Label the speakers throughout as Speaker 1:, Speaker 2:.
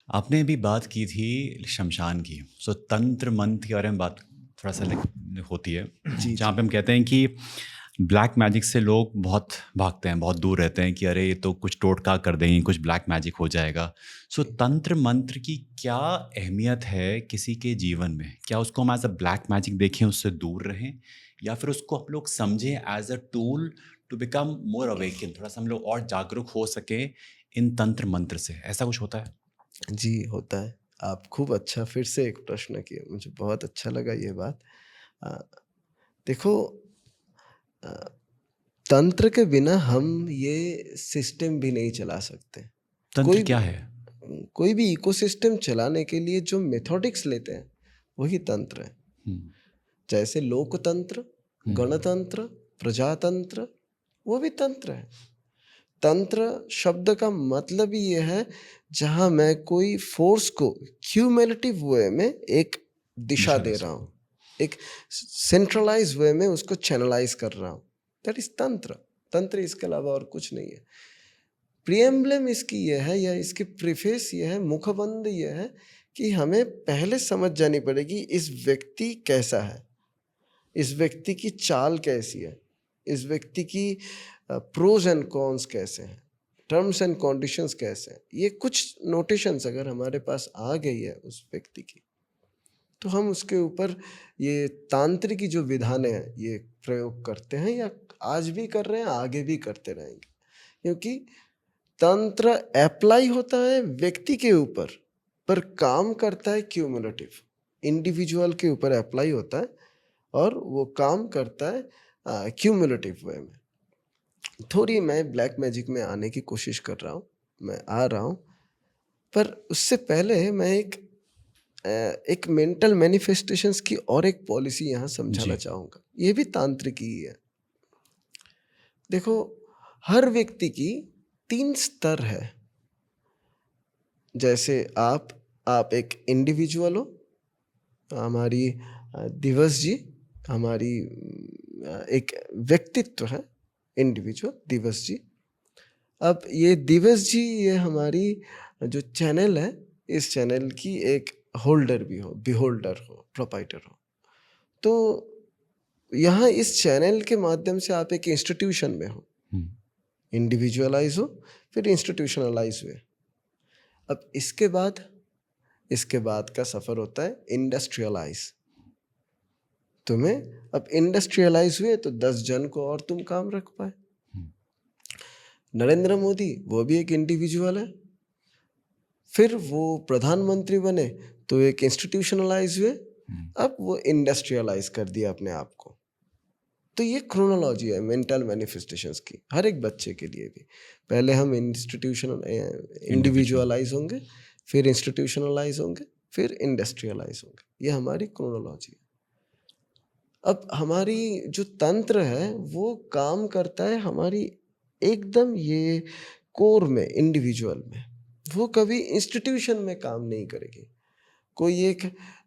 Speaker 1: आपने अभी बात की थी शमशान की। सो तंत्र मंत्र के बारे में बात थोड़ा सा होती है
Speaker 2: जी,
Speaker 1: जहाँ
Speaker 2: जी।
Speaker 1: पे हम कहते हैं कि ब्लैक मैजिक से लोग बहुत भागते हैं, बहुत दूर रहते हैं कि अरे ये तो कुछ टोटका कर देंगे, कुछ ब्लैक मैजिक हो जाएगा। सो
Speaker 2: जी।
Speaker 1: तंत्र मंत्र की क्या अहमियत है किसी के जीवन में? क्या उसको हम एज अ ब्लैक मैजिक देखें, उससे दूर रहें, या फिर उसको हम लोग समझें as a tool to become more awaken, थोड़ा सा हम लोग और जागरूक हो सके इन तंत्र मंत्र से? ऐसा कुछ होता है?
Speaker 2: जी, होता है। आप खूब अच्छा फिर से एक प्रश्न किए, मुझे बहुत अच्छा लगा ये बात। अ, देखो, अ, तंत्र के बिना हम ये सिस्टम भी नहीं चला सकते।
Speaker 1: तंत्र
Speaker 2: कोई
Speaker 1: क्या है?
Speaker 2: कोई भी इकोसिस्टम चलाने के लिए जो मेथोडिक्स लेते हैं, वही तंत्र है।
Speaker 1: हुँ,
Speaker 2: जैसे लोकतंत्र,
Speaker 1: हुँ,
Speaker 2: गणतंत्र, प्रजातंत्र, वो भी तंत्र है। तंत्र शब्द का मतलब ही ये है, जहाँ मैं कोई फ़ोर्स को क्यूमुलेटिव वे में एक दिशा
Speaker 1: दिशा दे
Speaker 2: दे रहा
Speaker 1: सकते
Speaker 2: हूँ, एक सेंट्रलाइज़ वे में उसको चैनलाइज़ कर रहा हूँ। दैट इज़ तंत्र। तंत्र इसके अलावा और कुछ नहीं है। प्रिएम्बलम इसकी ये है, या इसकी प्रीफ़ेस ये है, मुखबंद ये है कि हमें पहले समझ जानी पड़ेगी इस व्यक्ति कैसा है, इस व्यक्ति की चाल कैसी है, इस व्यक्ति की प्रोज़ एंड कॉन्स कैसे हैं, टर्म्स एंड कंडीशंस कैसे हैं। ये कुछ नोटेशंस अगर हमारे पास आ गई है उस व्यक्ति की, तो हम उसके ऊपर ये तांत्रिकी जो विधानें हैं, ये प्रयोग करते हैं, या आज भी कर रहे हैं, आगे भी करते रहेंगे। क्योंकि तंत्र अप्लाई होता है व्यक्ति के ऊपर, पर काम करता है क्यूमुलेटिव। इंडिविजुअल के ऊपर अप्लाई होता है और वो काम करता है क्यूमुलेटिव वे में। थोड़ी मैं ब्लैक मैजिक में आने की कोशिश कर रहा हूँ, मैं आ रहा हूँ। पर उससे पहले मैं एक मेंटल मैनिफेस्टेशंस की और एक पॉलिसी यहाँ
Speaker 1: हैं।
Speaker 2: समझाना
Speaker 1: जी,
Speaker 2: चाहूँगा। ये भी तांत्रिक ही है। देखो, हर व्यक्ति की 3 स्तर है। जैसे आप एक इंडिविजुअल हो, हमारी दिवस जी हमारी एक व्यक्तित्व है, इंडिविजुअल दिवस जी। अब ये दिवस जी, ये हमारी जो चैनल है, इस चैनल की एक होल्डर भी हो, बिहोल्डर हो, प्रोपाइटर हो। तो यहाँ इस चैनल के माध्यम से आप एक इंस्टीट्यूशन में हो,
Speaker 1: हुँ,
Speaker 2: इंडिविजुअलाइज हो, फिर इंस्टीट्यूशनलाइज हुए। अब इसके बाद का सफ़र होता है इंडस्ट्रियलाइज। तुम्हें अब इंडस्ट्रियलाइज हुए तो 10 जन को और तुम काम रख पाए।
Speaker 1: हुँ,
Speaker 2: नरेंद्र मोदी वो भी एक इंडिविजुअल है, फिर वो प्रधानमंत्री बने तो एक इंस्टीट्यूशनलाइज हुए,
Speaker 1: हुँ,
Speaker 2: अब वो इंडस्ट्रियलाइज कर दिया अपने आप को। तो ये क्रोनोलॉजी है मेंटल मैनिफेस्टेशंस की, हर एक बच्चे के लिए भी। पहले हम
Speaker 1: इंडिविजुअल।
Speaker 2: इंडिविजुअलाइज होंगे, फिर इंस्टीट्यूशनलाइज होंगे, फिर इंडस्ट्रियलाइज होंगे। ये हमारी क्रोनोलॉजी है। अब हमारी जो तंत्र है वो काम करता है हमारी एकदम ये कोर में, इंडिविजुअल में। वो कभी इंस्टीट्यूशन में काम नहीं करेगी। कोई एक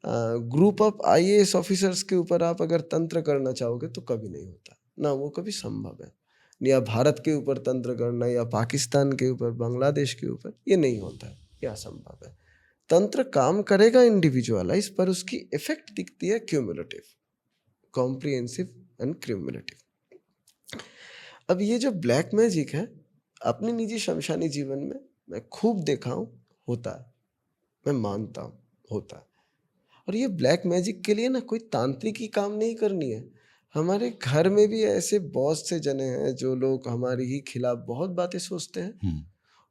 Speaker 2: ग्रुप ऑफ आईएएस ऑफिसर्स के ऊपर आप अगर तंत्र करना चाहोगे तो कभी नहीं होता, ना वो कभी संभव है। या भारत के ऊपर तंत्र करना, या पाकिस्तान के ऊपर, बांग्लादेश के ऊपर, ये नहीं होता है, ये असंभव है। तंत्र काम करेगा इंडिविजुअलाइज, पर उसकी इफेक्ट दिखती है क्यूमुलेटिव, कॉम्प्रिहेंसिव एंड क्यूमुलेटिव। अब ये जो ब्लैक मैजिक है, अपने निजी शमशानी जीवन में मैं खूब देखा हूँ, होता है, मैं मानता हूँ, होता है। और ये ब्लैक मैजिक के लिए ना कोई तांत्रिकी काम नहीं करनी है। हमारे घर में भी ऐसे बहुत से जने हैं जो लोग हमारे ही खिलाफ बहुत बातें सोचते हैं,
Speaker 1: हुँ,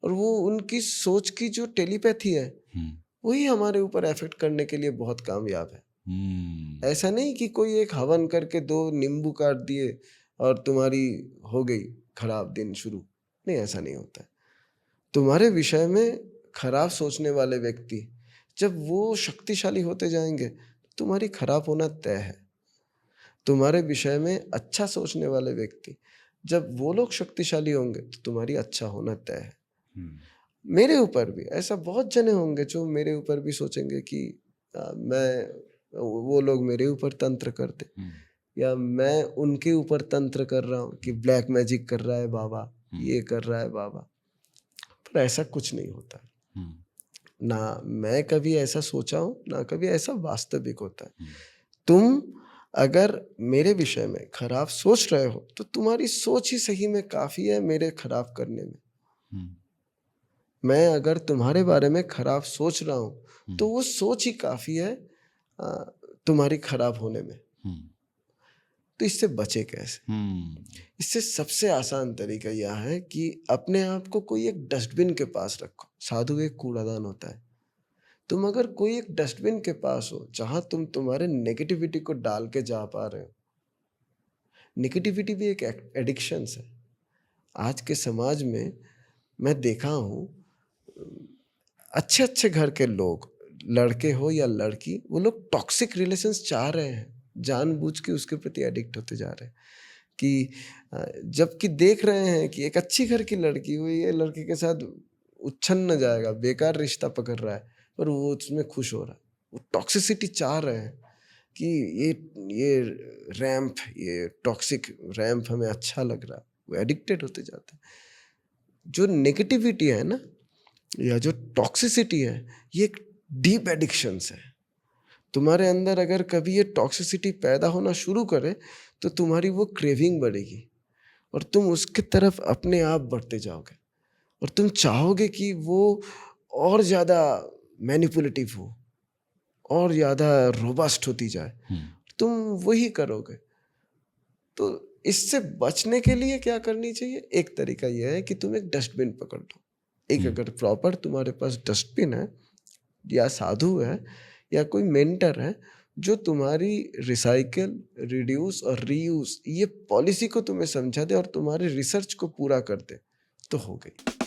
Speaker 2: और वो उनकी सोच की जो टेलीपैथी है,
Speaker 1: हुँ,
Speaker 2: वही हमारे ऊपर इफेक्ट करने के लिए बहुत कामयाब है।
Speaker 1: हुँ,
Speaker 2: ऐसा नहीं कि कोई एक हवन करके 2 नींबू काट दिए और तुम्हारी हो गई खराब दिन शुरू। नहीं, ऐसा नहीं होता है। तुम्हारे विषय में खराब सोचने वाले व्यक्ति जब वो शक्तिशाली होते जाएंगे, तुम्हारी खराब होना तय है। तुम्हारे विषय में अच्छा सोचने वाले व्यक्ति जब वो लोग शक्तिशाली होंगे, तो तुम्हारी अच्छा होना तय है।
Speaker 1: हुँ,
Speaker 2: मेरे ऊपर भी ऐसा बहुत जने होंगे जो मेरे ऊपर भी सोचेंगे कि मैं वो लोग मेरे ऊपर तंत्र कर दे,
Speaker 1: हुँ,
Speaker 2: या मैं उनके ऊपर तंत्र कर रहा हूँ कि ब्लैक मैजिक कर रहा है बाबा,
Speaker 1: हुँ,
Speaker 2: ये कर रहा है बाबा। पर ऐसा कुछ नहीं होता।
Speaker 1: हुँ।
Speaker 2: ना मैं कभी ऐसा सोचा हूँ, ना कभी ऐसा वास्तविक होता है।
Speaker 1: हम्म,
Speaker 2: तुम अगर मेरे विषय में खराब सोच रहे हो तो तुम्हारी सोच ही सही में काफ़ी है मेरे खराब करने में।
Speaker 1: हम्म,
Speaker 2: मैं अगर तुम्हारे बारे में खराब सोच रहा हूँ तो
Speaker 1: हम्म,
Speaker 2: वो सोच ही काफ़ी है अ, तुम्हारी खराब होने में।
Speaker 1: हम्म,
Speaker 2: तो इससे बचे कैसे?
Speaker 1: हम्म,
Speaker 2: इससे सबसे आसान तरीका यह है कि अपने आप को कोई एक डस्टबिन के पास रखो। साधु एक कूड़ादान होता है। तुम अगर कोई एक डस्टबिन के पास हो जहाँ तुम तुम्हारे नेगेटिविटी को डाल के जा पा रहे हो। नेगेटिविटी भी एक एडिक्शंस है। आज के समाज में मैं देखा हूँ अच्छे अच्छे घर के लोग, लड़के हो या लड़की, वो लोग टॉक्सिक रिलेशंस चाह रहे हैं, जानबूझ के उसके प्रति एडिक्ट होते जा रहे हैं कि जबकि देख रहे हैं कि एक अच्छी घर की लड़की हुई ये लड़के के साथ उच्छन्न जाएगा, बेकार रिश्ता पकड़ रहा है, पर वो उसमें खुश हो रहा है। वो टॉक्सिसिटी चाह रहे हैं कि ये रैंप, ये टॉक्सिक रैंप हमें अच्छा लग रहा है। वो एडिक्टेड होते जाते हैं। जो नेगेटिविटी है ना, या जो टॉक्सिसिटी है, ये एक डीप एडिक्शंस है। तुम्हारे अंदर अगर कभी ये टॉक्सिसिटी पैदा होना शुरू करे तो तुम्हारी वो क्रेविंग बढ़ेगी और तुम उसकी तरफ अपने आप बढ़ते जाओगे और तुम चाहोगे कि वो और ज़्यादा मैनिपुलेटिव हो और ज़्यादा रोबस्ट होती जाए।
Speaker 1: हम्म,
Speaker 2: तुम वही करोगे। तो इससे बचने के लिए क्या करनी चाहिए? एक तरीका यह है कि तुम एक डस्टबिन पकड़ लो। एक
Speaker 1: हम्म,
Speaker 2: अगर प्रॉपर तुम्हारे पास डस्टबिन है या साधु है या कोई मेंटर है जो तुम्हारी रिसाइकल, रिड्यूस और रीयूज ये पॉलिसी को तुम्हें समझा दे और तुम्हारी रिसर्च को पूरा कर दे, तो हो गई।